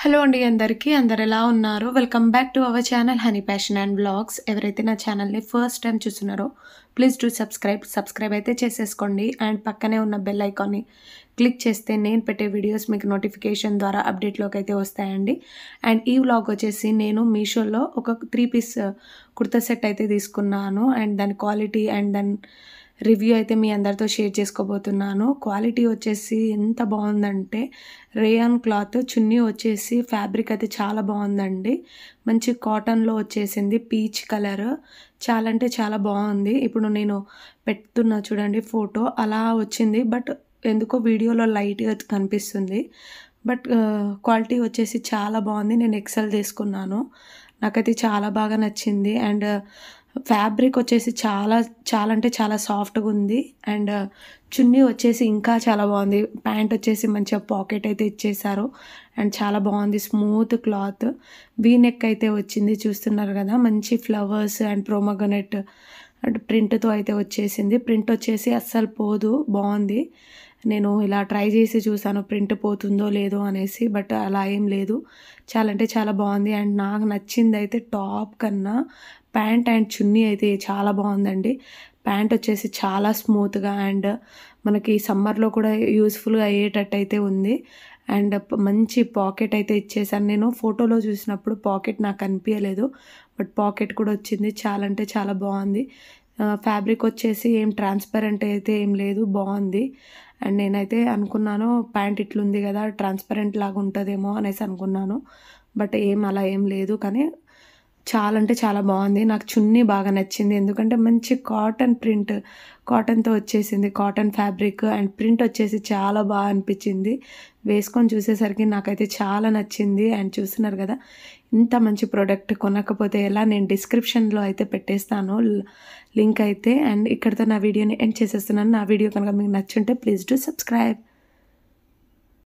Hello అండి అందరికీ. అందరు ఎలా ఉన్నారు? Welcome back to our channel honey passion and vlogs. ఎవరైతే నా ఛానల్‌ని ఫస్ట్ టైం చూస్తున్నారో ప్లీజ్ డూ సబ్స్క్రైబ్ అయితే చేసేసుకోండి. అండ్ పక్కనే ఉన్న బెల్ ఐకాన్‌ని క్లిక్ చేస్తే నేను పెట్టే వీడియోస్ మీకు నోటిఫికేషన్ ద్వారా అప్డేట్‌లోకి అయితే వస్తాయండి. అండ్ ఈ వ్లాగ్ వచ్చేసి నేను మీషోలో ఒక 3 పీస్ కుర్తా సెట్ అయితే తీసుకున్నాను. అండ్ దాని క్వాలిటీ అండ్ దాని రివ్యూ అయితే మీ అందరితో షేర్ చేసుకోబోతున్నాను. క్వాలిటీ వచ్చేసి ఎంత బాగుందంటే రేయాన్ క్లాత్, చున్నీ వచ్చేసి ఫ్యాబ్రిక్ అయితే చాలా బాగుందండి. మంచి కాటన్లో వచ్చేసింది, పీచ్ కలర్. చాలా అంటే చాలా బాగుంది. ఇప్పుడు నేను పెడుతున్నా చూడండి ఫోటో, అలా వచ్చింది. బట్ ఎందుకో వీడియోలో లైట్గా కనిపిస్తుంది. బట్ క్వాలిటీ వచ్చేసి చాలా బాగుంది. నేను ఎక్సెల్ తీసుకున్నాను. నాకైతే చాలా బాగా నచ్చింది. అండ్ ఫ్యాబ్రిక్ వచ్చేసి చాలా చాలా అంటే చాలా సాఫ్ట్గా ఉంది. అండ్ చున్నీ వచ్చేసి ఇంకా చాలా బాగుంది. ప్యాంట్ వచ్చేసి మంచిగా పాకెట్ అయితే ఇచ్చేసారు. అండ్ చాలా బాగుంది, స్మూత్ క్లాత్. వీ నెక్ అయితే వచ్చింది, చూస్తున్నారు కదా. మంచి ఫ్లవర్స్ అండ్ ప్రోమోగ్రనేట్ అండ్ ప్రింట్తో అయితే వచ్చేసింది. ప్రింట్ వచ్చేసి అస్సలు పోదు, బాగుంది. నేను ఇలా ట్రై చేసి చూసాను ప్రింట్ పోతుందో లేదో అనేసి, బట్ అలా ఏం లేదు. చాలా అంటే చాలా బాగుంది. అండ్ నాకు నచ్చింది అయితే టాప్ కన్నా ప్యాంట్ అండ్ చున్నీ అయితే చాలా బాగుందండి. ప్యాంట్ వచ్చేసి చాలా స్మూత్గా అండ్ మనకి సమ్మర్లో కూడా యూస్ఫుల్గా అయ్యేటట్టు అయితే ఉంది. అండ్ మంచి పాకెట్ అయితే ఇచ్చేసాను. నేను ఫోటోలో చూసినప్పుడు పాకెట్ నాకు కనిపించలేదు, బట్ పాకెట్ కూడా వచ్చింది. చాలా అంటే చాలా బాగుంది. ఫ్యాబ్రిక్ వచ్చేసి ఏం ట్రాన్స్పరెంట్ అయితే ఏం లేదు, బాగుంది. అండ్ నేనైతే అనుకున్నాను ప్యాంట్ ఇట్లుంది కదా ట్రాన్స్పరెంట్ లాగా ఉంటుందేమో అనేసి అనుకున్నాను. బట్ అలా ఏం లేదు. కానీ చాలా అంటే చాలా బాగుంది. నాకు చున్నీ బాగా నచ్చింది. ఎందుకంటే మంచి కాటన్ ప్రింట్, కాటన్తో వచ్చేసింది. కాటన్ ఫ్యాబ్రిక్ అండ్ ప్రింట్ వచ్చేసి చాలా బాగా అనిపించింది. వేసుకొని చూసేసరికి నాకైతే చాలా నచ్చింది. అండ్ చూస్తున్నారు కదా, ఇంత మంచి ప్రోడక్ట్ కొనకపోతే ఎలా, నేను డిస్క్రిప్షన్లో అయితే పెట్టేస్తాను లింక్ అయితే. అండ్ ఇక్కడితో నా వీడియోని ఎండ్ చేసేస్తున్నాను. నా వీడియో కనుక మీకు నచ్చుంటే ప్లీజ్ డూ సబ్స్క్రైబ్.